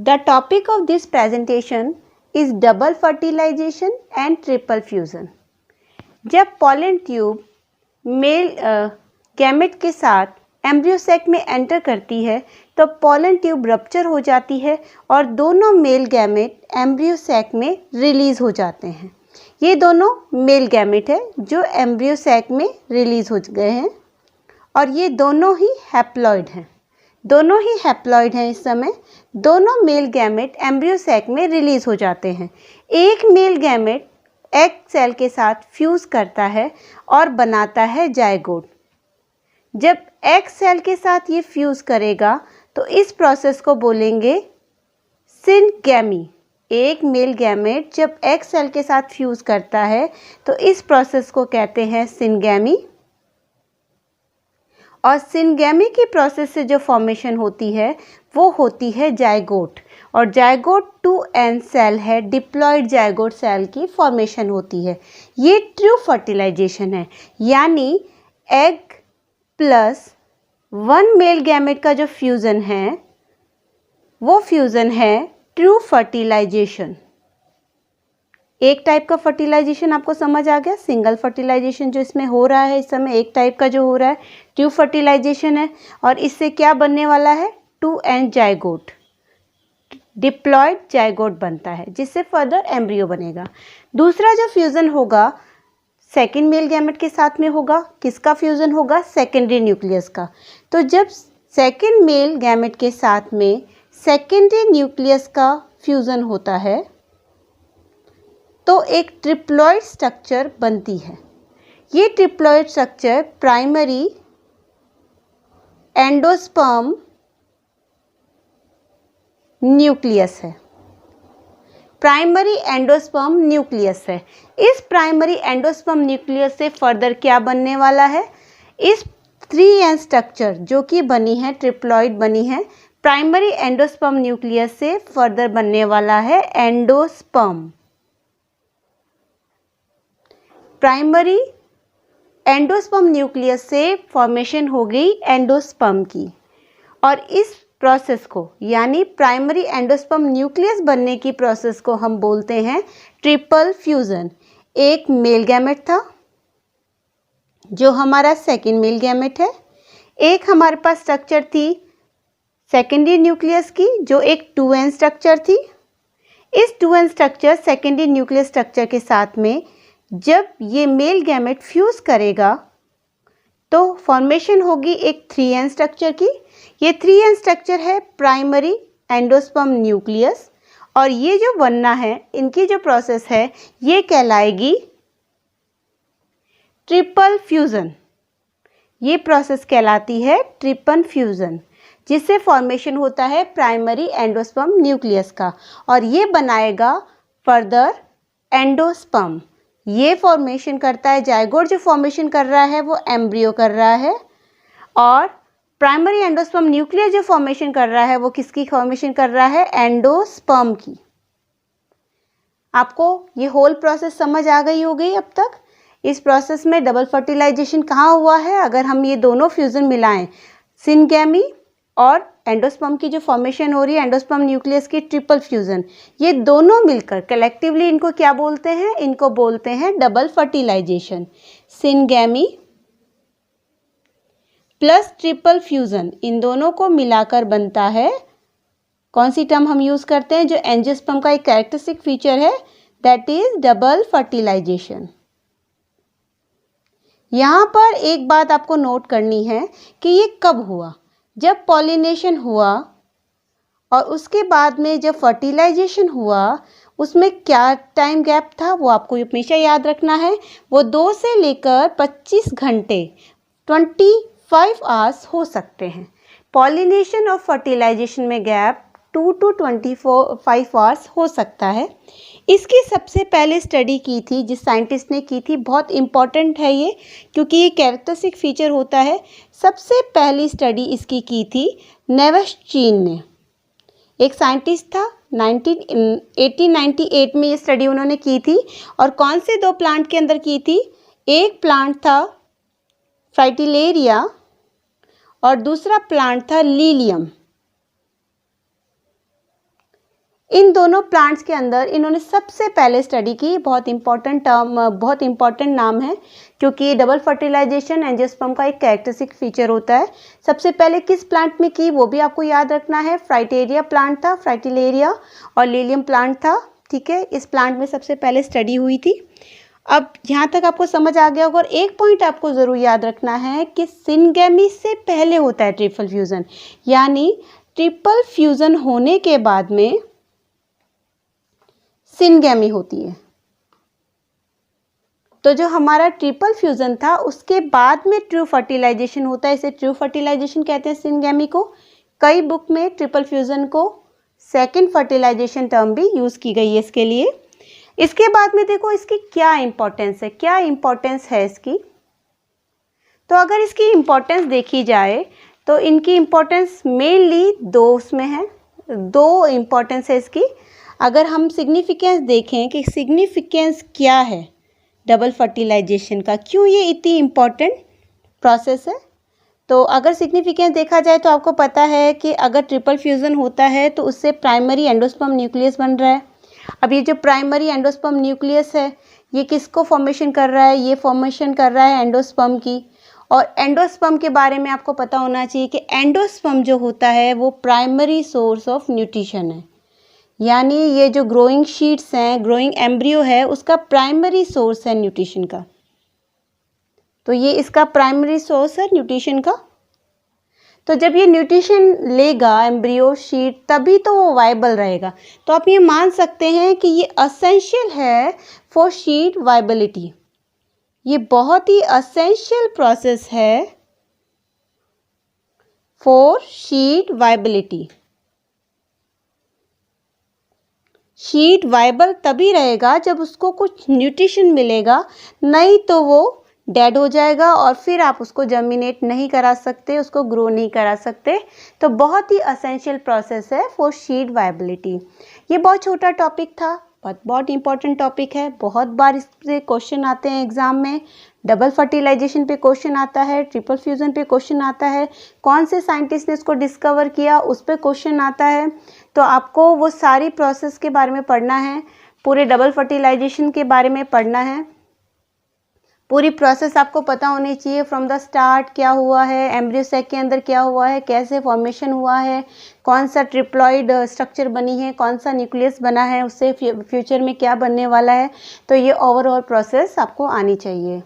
The topic of this presentation is double fertilization and triple fusion. जब pollen tube male gamete के साथ embryo sac में enter करती है तो pollen tube रप्चर हो जाती है और दोनों मेल गैमेट एम्ब्रियो सैक में रिलीज हो जाते हैं। ये दोनों मेल गैमेट है जो एम्ब्रियो सैक में रिलीज हो गए हैं और ये दोनों ही हैप्लॉइड हैं। दोनों ही हैप्लॉइड हैं। इस समय दोनों मेल गैमेट एम्ब्रियो सैक में रिलीज हो जाते हैं। एक मेल गैमेट एग सेल के साथ फ्यूज करता है और बनाता है जायगोट। जब एग सेल के साथ ये फ्यूज करेगा तो इस प्रोसेस को बोलेंगे सिनगैमी। एक मेल गैमेट जब एग सेल के साथ फ्यूज करता है तो इस प्रोसेस को कहते हैं सिनगैमी। और सिनगैमी की प्रोसेस से जो फॉर्मेशन होती है वो होती है जायगोट। और जायगोट 2n सेल है, डिप्लॉयड जायगोट सेल की फॉर्मेशन होती है। ये ट्रू फर्टिलाइजेशन है, यानी एग प्लस 1 मेल गैमेट का जो फ्यूज़न है वो फ्यूज़न है ट्रू फर्टिलाइजेशन। एक टाइप का फर्टिलाइजेशन आपको समझ आ गया। सिंगल फर्टिलाइजेशन जो इसमें हो रहा है इस समय एक टाइप का जो हो रहा है ट्रू फर्टिलाइजेशन है। और इससे क्या बनने वाला है? 2n जायगोट, डिप्लॉयड जायगोट बनता है जिससे फर्दर एम्ब्रियो बनेगा। दूसरा जो फ्यूज़न होगा सेकेंड मेल गैमेट के साथ में होगा। किसका फ्यूज़न होगा? सेकेंडरी न्यूक्लियस का। तो जब सेकेंड मेल गैमेट के साथ में सेकेंडरी न्यूक्लियस का फ्यूज़न होता है तो एक ट्रिप्लॉइड स्ट्रक्चर बनती है। ये triploid structure primary endosperm nucleus है। प्राइमरी एंडोस्पर्म न्यूक्लियस है। इस प्राइमरी एंडोस्पर्म न्यूक्लियस से फर्दर क्या बनने वाला है? इस 3n स्ट्रक्चर जो कि बनी है, ट्रिप्लॉइड बनी है, प्राइमरी एंडोस्पर्म न्यूक्लियस से फर्दर बनने वाला है एंडोस्पर्म। प्राइमरी एंडोस्पर्म न्यूक्लियस से फॉर्मेशन हो गई एंडोस्पर्म की। और इस प्रोसेस को यानी प्राइमरी एंडोस्पर्म न्यूक्लियस बनने की प्रोसेस को हम बोलते हैं ट्रिपल फ्यूजन। एक मेल गैमेट था जो हमारा सेकेंड मेल गैमेट है। एक हमारे पास स्ट्रक्चर थी सेकेंडरी न्यूक्लियस की जो एक 2n स्ट्रक्चर थी। इस 2n structure secondary nucleus structure के साथ में जब ये मेल गैमेट फ्यूज करेगा तो फॉर्मेशन होगी एक 3n स्ट्रक्चर की। ये 3n स्ट्रक्चर है प्राइमरी एंडोस्पर्म न्यूक्लियस। और ये जो बनना है इनकी जो प्रोसेस है ये कहलाएगी ट्रिपल फ्यूजन। ये प्रोसेस कहलाती है ट्रिपल फ्यूजन जिससे फॉर्मेशन होता है प्राइमरी एंडोस्पर्म न्यूक्लियस का और ये बनाएगा फर्दर एंडोस्पर्म। ये फॉर्मेशन करता है जायगोट। जो फॉर्मेशन कर रहा है वो एम्ब्रियो कर रहा है और प्राइमरी एंडोस्पर्म न्यूक्लियस जो फॉर्मेशन कर रहा है वो किसकी फॉर्मेशन कर रहा है? एंडोस्पर्म की। आपको ये होल प्रोसेस समझ आ गई हो गई अब तक। इस प्रोसेस में डबल फर्टिलाइजेशन कहाँ हुआ है? अगर हम ये दोनों फ्यूजन मिलाएं, सिनगैमी और एंडोस्पर्म की जो फॉर्मेशन हो रही है एंडोस्पर्म न्यूक्लियस की ट्रिपल फ्यूजन, ये दोनों मिलकर कलेक्टिवली इनको क्या बोलते हैं? इनको बोलते हैं double fertilization. Syngamy plus triple fusion, इन दोनों को मिलाकर बनता है कौन सी टर्म हम यूज करते हैं जो एंजियोस्पर्म का एक कैरेक्टरिस्टिक फीचर है, दैट इज डबल फर्टिलाइजेशन। यहाँ पर एक बात आपको नोट करनी है कि ये कब हुआ? जब पॉलिनेशन हुआ और उसके बाद में जब फर्टिलाइजेशन हुआ उसमें क्या टाइम गैप था वो आपको हमेशा याद रखना है। वो 2 से लेकर 25 घंटे 25 आवर्स हो सकते हैं। पॉलिनेशन और फर्टिलाइजेशन में गैप 2 to 25 आवर्स हो सकता है। इसकी सबसे पहले स्टडी की थी जिस साइंटिस्ट ने की थी, बहुत इम्पॉर्टेंट है ये क्योंकि ये कैरेक्टरिस्टिक फीचर होता है। सबसे पहली स्टडी इसकी की थी नेवेस्चीन ने। एक साइंटिस्ट था 1898 में ये स्टडी उन्होंने की थी। और कौन से 2 प्लांट के अंदर की थी? एक प्लांट था फ्राइटिलेरिया और दूसरा प्लांट था लीलियम। इन दोनों प्लांट्स के अंदर इन्होंने सबसे पहले स्टडी की, बहुत इंपॉर्टेंट नाम है क्योंकि डबल फर्टिलाइजेशन एंजियोस्पर्म का एक कैरेक्टरिस्टिक फीचर होता है। सबसे पहले किस प्लांट में की वो भी आपको याद रखना है, फ्राइटेरिया प्लांट था, फ्राइटिलेरिया और लिलियम प्लांट था, ठीक है। इस प्लांट में सबसे पहले स्टडी हुई थी। अब यहाँ तक आपको समझ आ गया होगा। और एक पॉइंट आपको ज़रूर याद रखना है कि सिनगेमी से पहले होता है ट्रिपल फ्यूज़न, यानी ट्रिपल फ्यूज़न होने के बाद में सिनगेमी होती है। तो जो हमारा ट्रिपल फ्यूज़न था उसके बाद में ट्रू फर्टिलाइजेशन होता है, इसे ट्रू फर्टिलाइजेशन कहते हैं सिनगेमी को। कई बुक में ट्रिपल फ्यूज़न को सेकेंड फर्टिलाइजेशन टर्म भी यूज़ की गई है इसके लिए। इसके बाद में देखो इसकी क्या इम्पोर्टेंस है, क्या इम्पोर्टेंस है इसकी। तो अगर इसकी इम्पोर्टेंस देखी जाए तो इनकी इम्पोर्टेंस मेनली दो उसमें है, दो इम्पोर्टेंस है इसकी। अगर हम सिग्निफिकेंस देखें कि सिग्निफिकेंस क्या है डबल फर्टिलाइजेशन का, क्यों ये इतनी इम्पोर्टेंट प्रोसेस है, तो अगर सिग्निफिकेंस देखा जाए तो आपको पता है कि अगर ट्रिपल फ्यूज़न होता है तो उससे प्राइमरी एंडोस्पर्म न्यूक्लियस बन रहा है। अब ये जो प्राइमरी एंडोस्पर्म न्यूक्लियस है ये किसको फॉर्मेशन कर रहा है, ये फॉर्मेशन कर रहा है एंडोस्पर्म की। और एंडोस्पर्म के बारे में आपको पता होना चाहिए कि एंडोस्पर्म जो होता है वो प्राइमरी सोर्स ऑफ न्यूट्रिशन है, यानी ये जो ग्रोइंग शीट्स हैं, ग्रोइंग एम्ब्रियो है, उसका प्राइमरी सोर्स है न्यूट्रिशन का। तो ये इसका प्राइमरी सोर्स है न्यूट्रिशन का। तो जब ये न्यूट्रिशन लेगा एम्ब्रियो शीट तभी तो वो वाइबल रहेगा। तो आप ये मान सकते हैं कि ये असेंशियल है फॉर शीट वाइबिलिटी। ये बहुत ही असेंशियल प्रोसेस है for sheet viability. Sheet viable तभी रहेगा जब उसको कुछ न्यूट्रिशन मिलेगा, नहीं तो वो डेड हो जाएगा और फिर आप उसको जर्मिनेट नहीं करा सकते, उसको ग्रो नहीं करा सकते। तो बहुत ही असेंशियल प्रोसेस है फॉर शीट वाइबिलिटी। ये बहुत छोटा टॉपिक था, बहुत इंपॉर्टेंट टॉपिक है। बहुत बार इससे क्वेश्चन आते हैं एग्जाम में। डबल फर्टिलाइजेशन पे क्वेश्चन आता है, ट्रिपल फ्यूज़न पे क्वेश्चन आता है, कौन से साइंटिस्ट ने इसको डिस्कवर किया उस पर क्वेश्चन आता है। तो आपको वो सारी प्रोसेस के बारे में पढ़ना है, पूरे डबल फर्टिलाइजेशन के बारे में पढ़ना है। पूरी प्रोसेस आपको पता होनी चाहिए, फ्रॉम द स्टार्ट क्या हुआ है, एम्ब्रियो सैक के अंदर क्या हुआ है, कैसे फॉर्मेशन हुआ है, कौन सा ट्रिप्लॉइड स्ट्रक्चर बनी है, कौन सा न्यूक्लियस बना है, उससे फ्यूचर में क्या बनने वाला है। तो ये ओवरऑल प्रोसेस आपको आनी चाहिए।